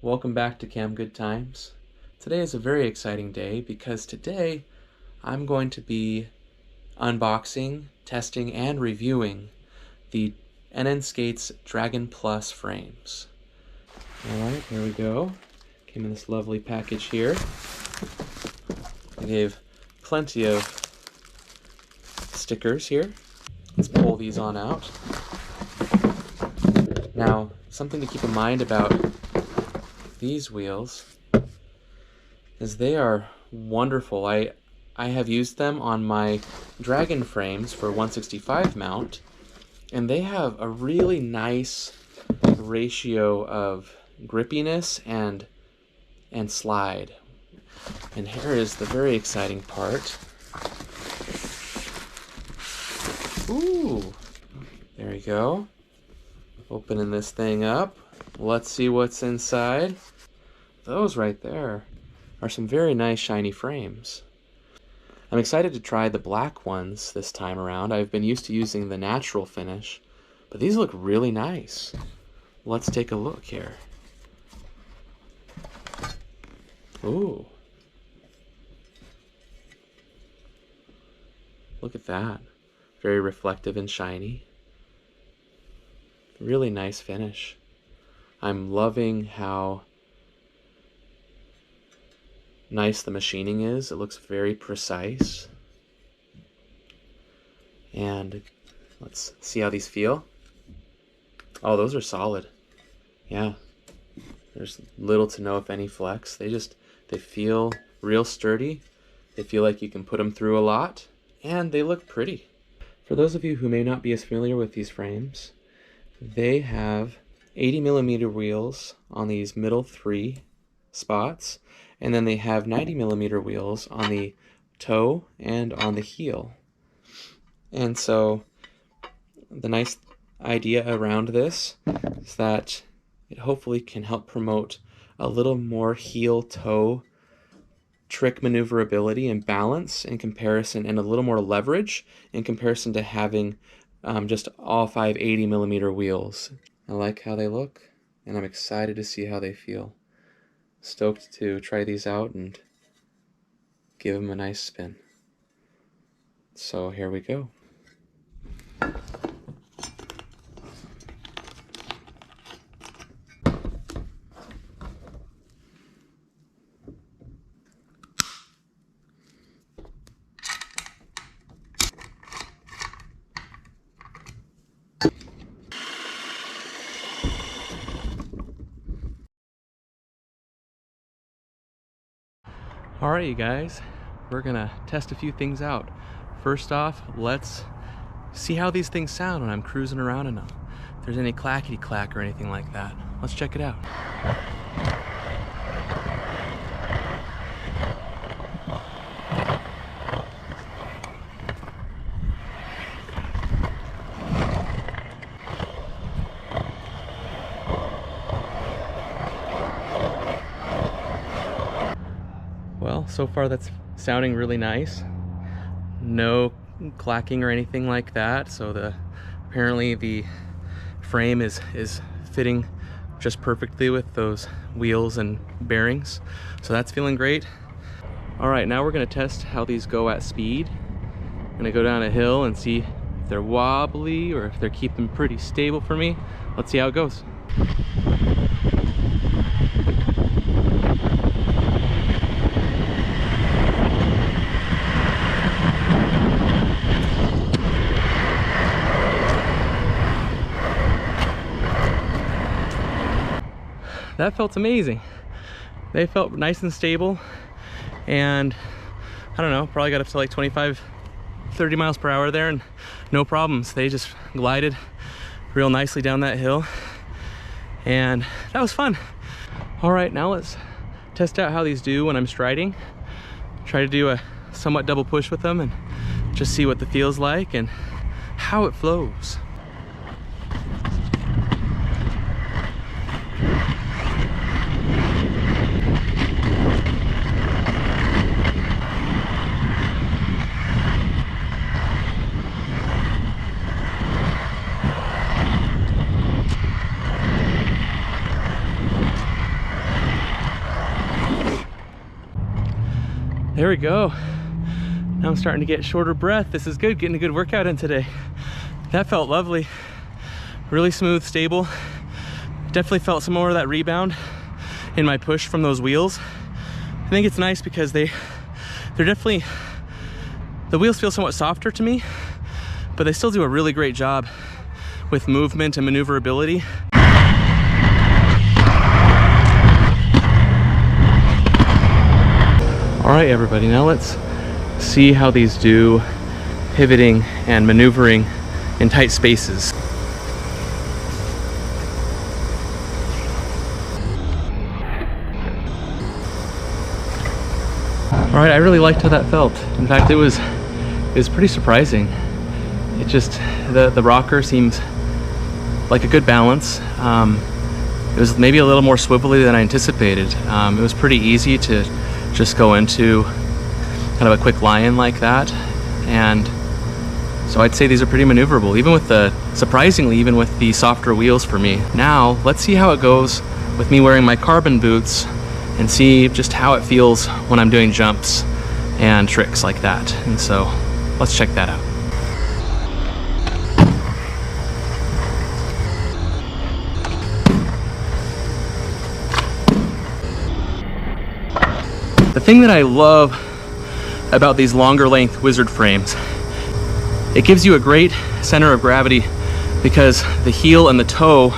welcome back to Cam Good Times. Today is a very exciting day because today I'm going to be unboxing, testing, and reviewing the Skates Dragon Plus frames. Alright, here we go. Came in this lovely package here. They gave plenty of stickers here. Let's pull these on out. Now, something to keep in mind about these wheels is they are wonderful. I have used them on my Dragon frames for 165 mount, and they have a really nice ratio of grippiness and slide. And here is the very exciting part. Ooh, there we go. Opening this thing up. Let's see what's inside. Those right there are some very nice shiny frames. I'm excited to try the black ones this time around. I've been used to using the natural finish, but these look really nice. Let's take a look here. Ooh. Look at that. Very reflective and shiny. Really nice finish. I'm loving how nice the machining is. It looks very precise. And let's see how these feel. Oh, those are solid. Yeah. There's little to no, if any, flex. They feel real sturdy. They feel like you can put them through a lot, and they look pretty. For those of you who may not be as familiar with these frames, they have 80mm wheels on these middle three spots, and then they have 90mm wheels on the toe and on the heel. And so the nice idea around this is that it hopefully can help promote a little more heel-toe trick maneuverability and balance in comparison, and a little more leverage in comparison to having just all 5 80mm wheels. I like how they look, and I'm excited to see how they feel. Stoked to try these out and give them a nice spin. So here we go. Alright, you guys, we're gonna test a few things out. First off, let's see how these things sound when I'm cruising around in them. If there's any clackety clack or anything like that. Let's check it out. Well, so far that's sounding really nice. No clacking or anything like that. So apparently the frame is fitting just perfectly with those wheels and bearings. So that's feeling great. All right, now we're gonna test how these go at speed. I'm gonna go down a hill and see if they're wobbly or if they're keeping pretty stable for me. Let's see how it goes. That felt amazing. They felt nice and stable, and I don't know, probably got up to like 25, 30 miles per hour there and no problems. They just glided real nicely down that hill, and that was fun. All right, now let's test out how these do when I'm striding. Try to do a somewhat double push with them and just see what the feel's like and how it flows. There we go. Now I'm starting to get shorter breath. This is good, getting a good workout in today. That felt lovely. Really smooth, stable. Definitely felt some more of that rebound in my push from those wheels. I think it's nice because they're definitely, the wheels feel somewhat softer to me, but they still do a really great job with movement and maneuverability. All right, everybody, now let's see how these do pivoting and maneuvering in tight spaces. All right, I really liked how that felt. In fact, it was pretty surprising. It just, the rocker seems like a good balance. It was maybe a little more swivelly than I anticipated. It was pretty easy to just go into kind of a quick lie-in like that. And so I'd say these are pretty maneuverable, even with the, surprisingly, even with the softer wheels for me. Now, let's see how it goes with me wearing my carbon boots and see just how it feels when I'm doing jumps and tricks like that. And so let's check that out. The thing that I love about these longer length Wizard frames, it gives you a great center of gravity because the heel and the toe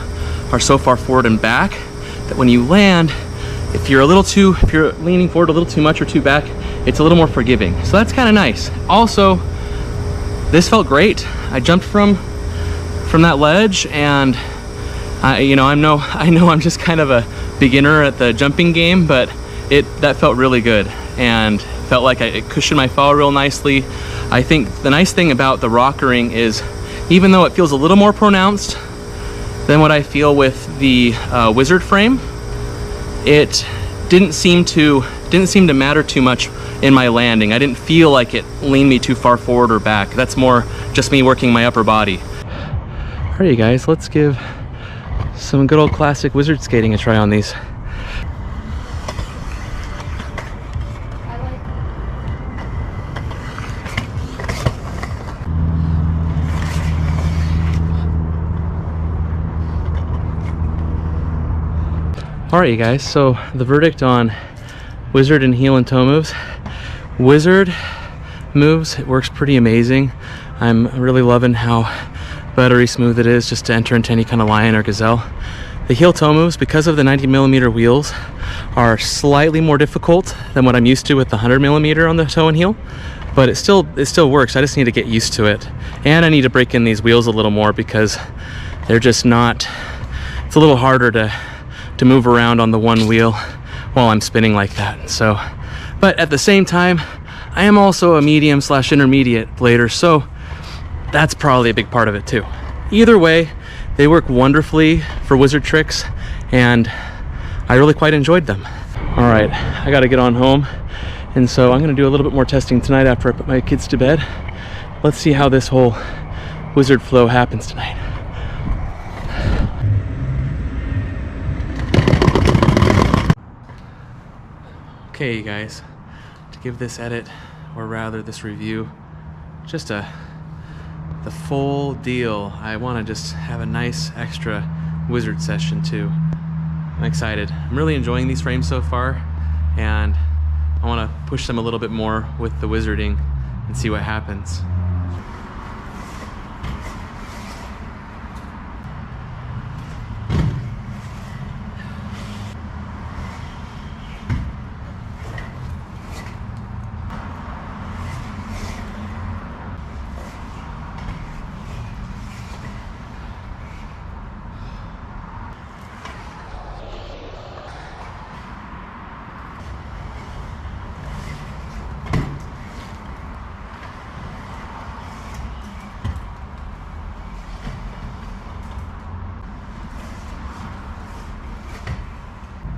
are so far forward and back that when you land, if you're leaning forward a little too much or too back, it's a little more forgiving. So that's kind of nice. Also, this felt great. I jumped from that ledge, and I know I'm just kind of a beginner at the jumping game, but that felt really good and felt like it cushioned my fall real nicely. I think the nice thing about the rockering is, even though it feels a little more pronounced than what I feel with the Wizard frame, it didn't seem to matter too much in my landing. I didn't feel like it leaned me too far forward or back. That's more just me working my upper body. All right, you guys, let's give some good old classic Wizard skating a try on these. All right, you guys, so the verdict on Wizard and heel and toe moves. Wizard moves, it works pretty amazing. I'm really loving how buttery smooth it is just to enter into any kind of lion or gazelle. The heel toe moves, because of the 90mm wheels, are slightly more difficult than what I'm used to with the 100mm on the toe and heel, but it still works. I just need to get used to it. And I need to break in these wheels a little more because they're just not, it's a little harder to move around on the one wheel while I'm spinning like that. So, but at the same time, I am also a medium/intermediate blader, so that's probably a big part of it too. Either way, they work wonderfully for Wizard tricks, and I really quite enjoyed them. All right, I gotta get on home, and so I'm gonna do a little bit more testing tonight after I put my kids to bed. Let's see how this whole Wizard flow happens tonight. Okay, you guys, to give this edit, or rather this review, just the full deal, I want to just have a nice extra Wizard session too. I'm excited. I'm really enjoying these frames so far, and I want to push them a little bit more with the Wizarding and see what happens.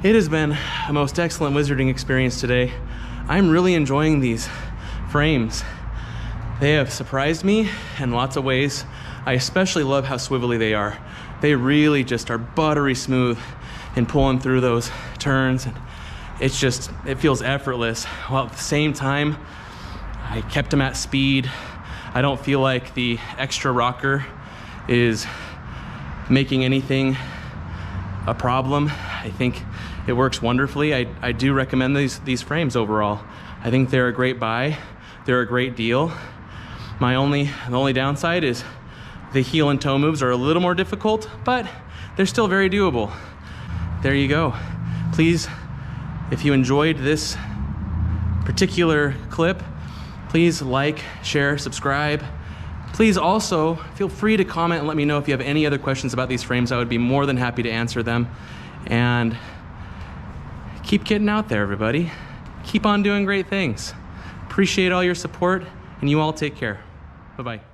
It has been a most excellent Wizarding experience today. I'm really enjoying these frames. They have surprised me in lots of ways. I especially love how swivelly they are. They really just are buttery smooth in pulling through those turns it feels effortless, while at the same time, I kept them at speed. I don't feel like the extra rocker is making anything a problem. I think it works wonderfully. I do recommend these frames overall. I think they're a great buy. They're a great deal. The only downside is the heel and toe moves are a little more difficult, but they're still very doable. There you go. Please, if you enjoyed this particular clip, please like, share, subscribe. Please also feel free to comment and let me know if you have any other questions about these frames. I would be more than happy to answer them. And keep getting out there, everybody. Keep on doing great things. Appreciate all your support, and you all take care. Bye-bye.